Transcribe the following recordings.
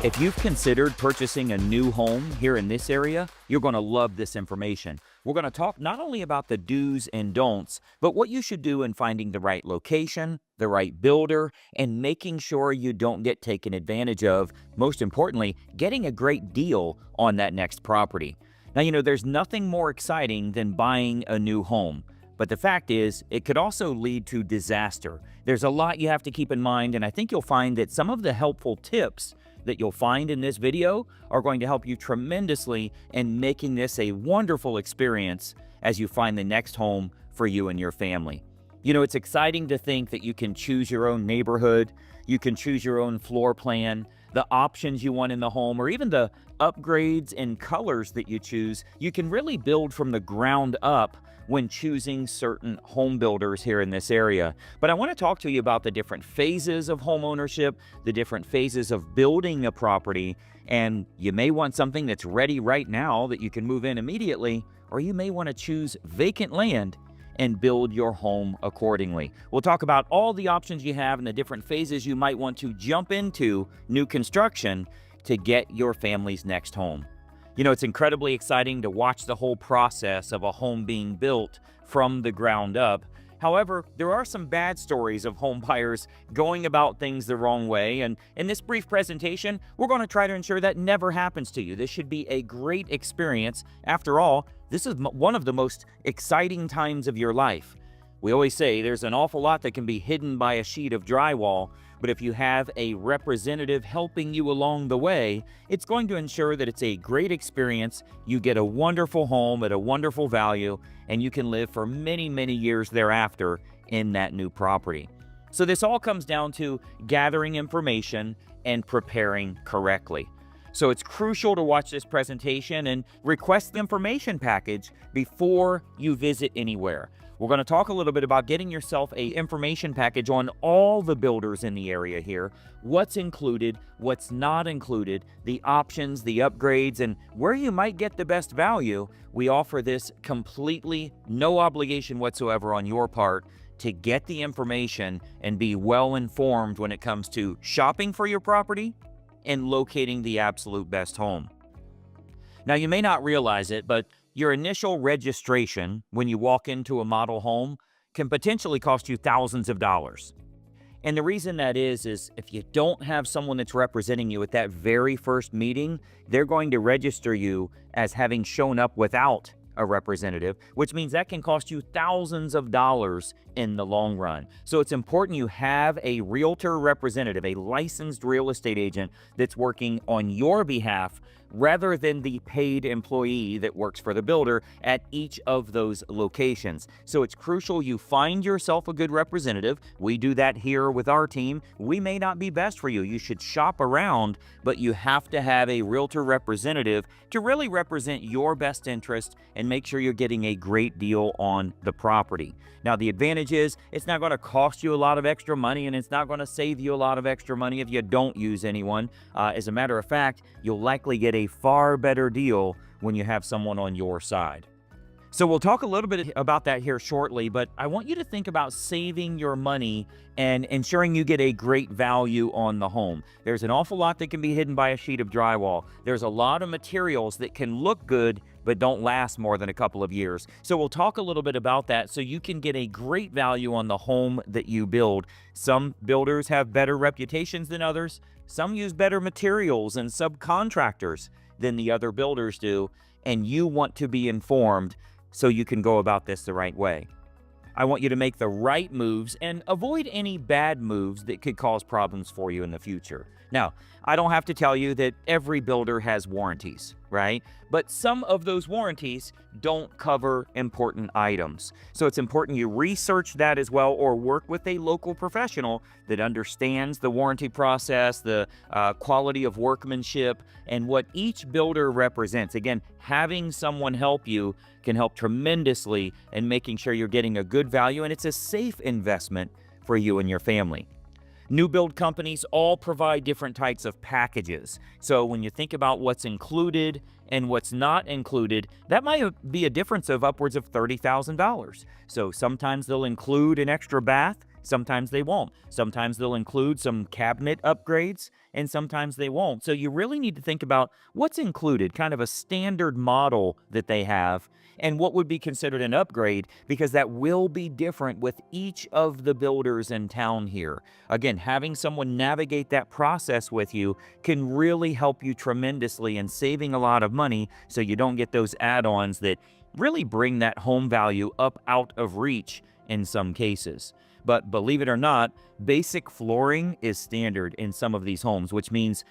If you've considered purchasing a new home here in this area, you're going to love this information. We're going to talk not only about the do's and don'ts, but what you should do in finding the right location, the right builder, and making sure you don't get taken advantage of. Most importantly, getting a great deal on that next property. Now, there's nothing more exciting than buying a new home. But the fact is, it could also lead to disaster. There's a lot you have to keep in mind, and I think you'll find that some of the helpful tips that you'll find in this video are going to help you tremendously in making this a wonderful experience as you find the next home for you and your family. It's exciting to think that you can choose your own neighborhood, you can choose your own floor plan, the options you want in the home, or even the upgrades and colors that you choose. You can really build from the ground up when choosing certain home builders here in this area. But I want to talk to you about the different phases of home ownership, the different phases of building a property, and you may want something that's ready right now that you can move in immediately, or you may want to choose vacant land and build your home accordingly. We'll talk about all the options you have and the different phases you might want to jump into new construction to get your family's next home. It's incredibly exciting to watch the whole process of a home being built from the ground up. However, there are some bad stories of home buyers going about things the wrong way, and in this brief presentation, we're going to try to ensure that never happens to you. This should be a great experience. After all, this is one of the most exciting times of your life. We always say there's an awful lot that can be hidden by a sheet of drywall, but if you have a representative helping you along the way, it's going to ensure that it's a great experience. You get a wonderful home at a wonderful value, and you can live for many, many years thereafter in that new property. So this all comes down to gathering information and preparing correctly. So it's crucial to watch this presentation and request the information package before you visit anywhere. We're going to talk a little bit about getting yourself an information package on all the builders in the area here, what's included, what's not included, the options, the upgrades, and where you might get the best value. We offer this completely no obligation whatsoever on your part to get the information and be well informed when it comes to shopping for your property and locating the absolute best home. Now, you may not realize it, but your initial registration when you walk into a model home can potentially cost you thousands of dollars. And the reason that is if you don't have someone that's representing you at that very first meeting, they're going to register you as having shown up without a representative, which means that can cost you thousands of dollars in the long run. So it's important you have a realtor representative, a licensed real estate agent that's working on your behalf rather than the paid employee that works for the builder at each of those locations. So it's crucial you find yourself a good representative. We do that here with our team. We may not be best for you. You should shop around, but you have to have a realtor representative to really represent your best interest and make sure you're getting a great deal on the property. Now, the advantage is it's not going to cost you a lot of extra money, and it's not going to save you a lot of extra money if you don't use anyone. As a matter of fact, you'll likely get a far better deal when you have someone on your side. So we'll talk a little bit about that here shortly, but I want you to think about saving your money and ensuring you get a great value on the home. There's an awful lot that can be hidden by a sheet of drywall. There's a lot of materials that can look good but don't last more than a couple of years. So we'll talk a little bit about that so you can get a great value on the home that you build. Some builders have better reputations than others. Some use better materials and subcontractors than the other builders do, and you want to be informed so you can go about this the right way. I want you to make the right moves and avoid any bad moves that could cause problems for you in the future. Now, I don't have to tell you that every builder has warranties, right? But some of those warranties don't cover important items. So it's important you research that as well, or work with a local professional that understands the warranty process, the quality of workmanship, and what each builder represents. Again, having someone help you can help tremendously in making sure you're getting a good value, and it's a safe investment for you and your family. New build companies all provide different types of packages. So when you think about what's included and what's not included, that might be a difference of upwards of $30,000. So sometimes they'll include an extra bath, Sometimes they won't. Sometimes they'll include some cabinet upgrades, and sometimes they won't. So you really need to think about what's included, kind of a standard model that they have, and what would be considered an upgrade, because that will be different with each of the builders in town here. Again, having someone navigate that process with you can really help you tremendously in saving a lot of money, so you don't get those add-ons that really bring that home value up out of reach in some cases. But believe it or not, basic flooring is standard in some of these homes, which means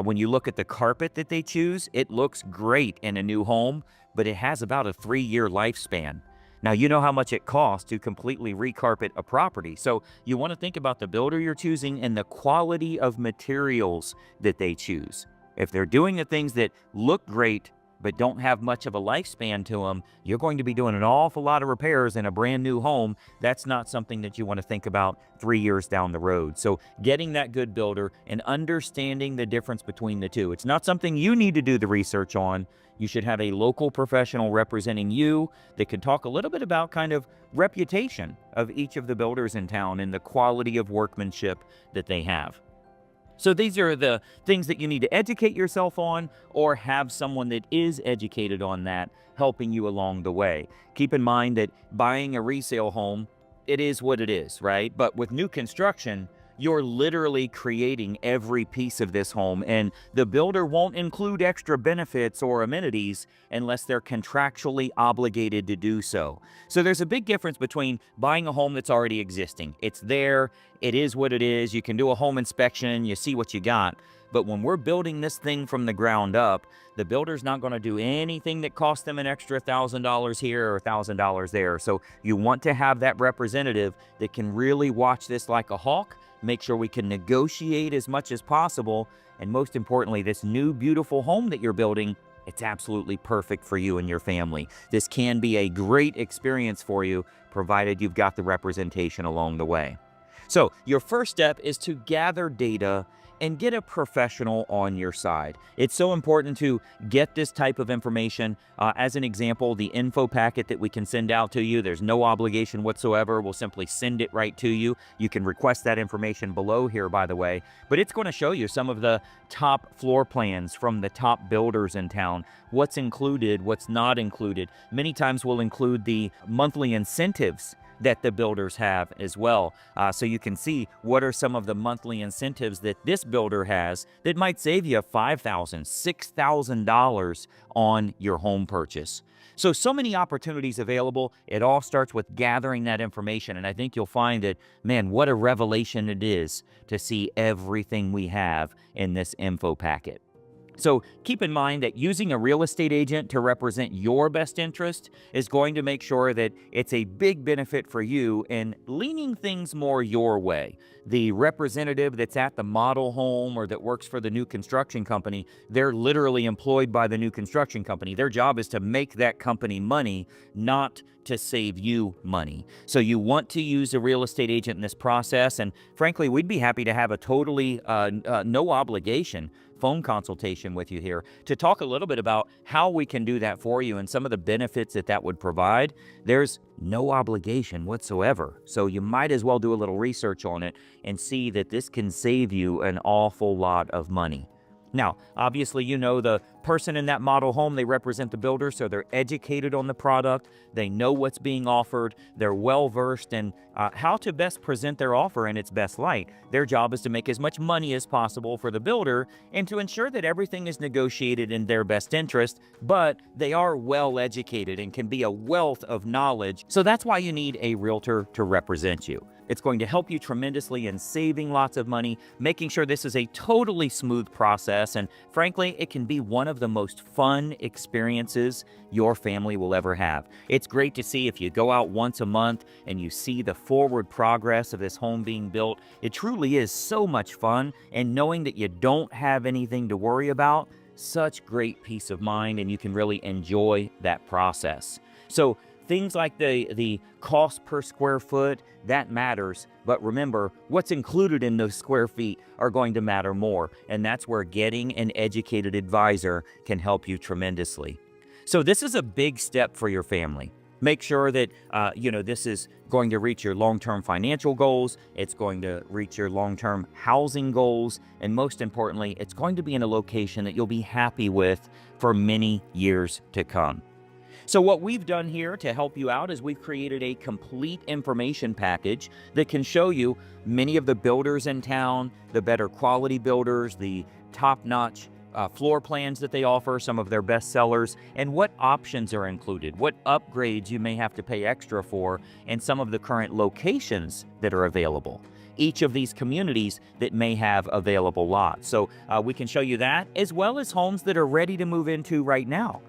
when you look at the carpet that they choose, it looks great in a new home, but it has about a 3-year lifespan. Now, you know how much it costs to completely recarpet a property. So you want to think about the builder you're choosing and the quality of materials that they choose. If they're doing the things that look great but don't have much of a lifespan to them, you're going to be doing an awful lot of repairs in a brand new home. That's not something that you want to think about 3 years down the road. So getting that good builder and understanding the difference between the two. It's not something you need to do the research on. You should have a local professional representing you that can talk a little bit about kind of reputation of each of the builders in town and the quality of workmanship that they have. So these are the things that you need to educate yourself on, or have someone that is educated on that helping you along the way. Keep in mind that buying a resale home, it is what it is, right? But with new construction, you're literally creating every piece of this home, and the builder won't include extra benefits or amenities unless they're contractually obligated to do so. So there's a big difference between buying a home that's already existing. It's there, it is what it is, you can do a home inspection, you see what you got. But when we're building this thing from the ground up, the builder's not going to do anything that costs them an extra $1,000 here or $1,000 there. So you want to have that representative that can really watch this like a hawk, make sure we can negotiate as much as possible, and most importantly, this new beautiful home that you're building, it's absolutely perfect for you and your family. This can be a great experience for you, provided you've got the representation along the way. So your first step is to gather data and get a professional on your side. It's so important to get this type of information. As an example, the info packet that we can send out to you, there's no obligation whatsoever. We'll simply send it right to you. You can request that information below here, by the way, but it's going to show you some of the top floor plans from the top builders in town, what's included, what's not included. Many times we'll include the monthly incentives that the builders have as well. So you can see what are some of the monthly incentives that this builder has that might save you $5,000, $6,000 on your home purchase. So many opportunities available. It all starts with gathering that information, and I think you'll find that, man, what a revelation it is to see everything we have in this info packet. So keep in mind that using a real estate agent to represent your best interest is going to make sure that it's a big benefit for you in leaning things more your way. The representative that's at the model home or that works for the new construction company, they're literally employed by the new construction company. Their job is to make that company money, not to save you money. So you want to use a real estate agent in this process, and frankly, we'd be happy to have a totally no obligation phone consultation with you here to talk a little bit about how we can do that for you and some of the benefits that that would provide. There's no obligation whatsoever, so you might as well do a little research on it and see that this can save you an awful lot of money. Now, obviously, you know the person in that model home, they represent the builder, so they're educated on the product, they know what's being offered, they're well-versed in how to best present their offer in its best light. Their job is to make as much money as possible for the builder and to ensure that everything is negotiated in their best interest, but they are well-educated and can be a wealth of knowledge, so that's why you need a realtor to represent you. It's going to help you tremendously in saving lots of money, making sure this is a totally smooth process, and frankly, it can be one of the most fun experiences your family will ever have. It's great to see if you go out once a month and you see the forward progress of this home being built. It truly is so much fun, and knowing that you don't have anything to worry about, such great peace of mind, and you can really enjoy that process. So things like the cost per square foot, that matters. But remember, what's included in those square feet are going to matter more. And that's where getting an educated advisor can help you tremendously. So this is a big step for your family. Make sure that, this is going to reach your long-term financial goals. It's going to reach your long-term housing goals. And most importantly, it's going to be in a location that you'll be happy with for many years to come. So what we've done here to help you out is we've created a complete information package that can show you many of the builders in town, the better quality builders, the top-notch floor plans that they offer, some of their best sellers, and what options are included, what upgrades you may have to pay extra for, and some of the current locations that are available. Each of these communities that may have available lots. So we can show you that, as well as homes that are ready to move into right now.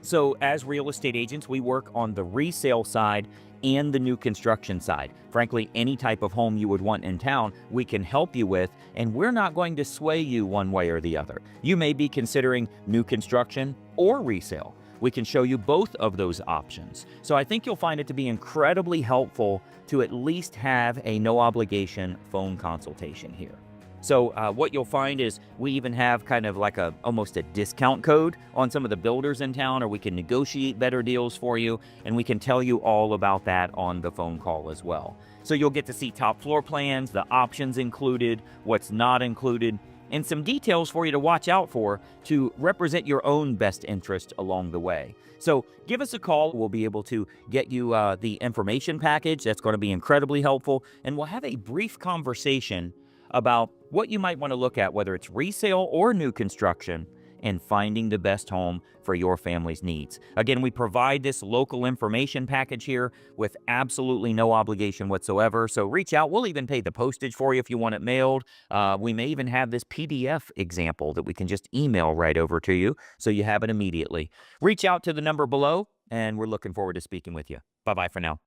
So as real estate agents, we work on the resale side and the new construction side. Frankly, any type of home you would want in town, we can help you with, and we're not going to sway you one way or the other. You may be considering new construction or resale. We can show you both of those options. So I think you'll find it to be incredibly helpful to at least have a no obligation phone consultation here. So what you'll find is we even have kind of like almost a discount code on some of the builders in town, or we can negotiate better deals for you, and we can tell you all about that on the phone call as well. So you'll get to see top floor plans, the options included, what's not included, and some details for you to watch out for to represent your own best interest along the way. So give us a call. We'll be able to get you the information package. That's going to be incredibly helpful, and we'll have a brief conversation about what you might want to look at, whether it's resale or new construction, and finding the best home for your family's needs. Again, we provide this local information package here with absolutely no obligation whatsoever. So reach out. We'll even pay the postage for you if you want it mailed. We may even have this PDF example that we can just email right over to you so you have it immediately. Reach out to the number below, and we're looking forward to speaking with you. Bye-bye for now.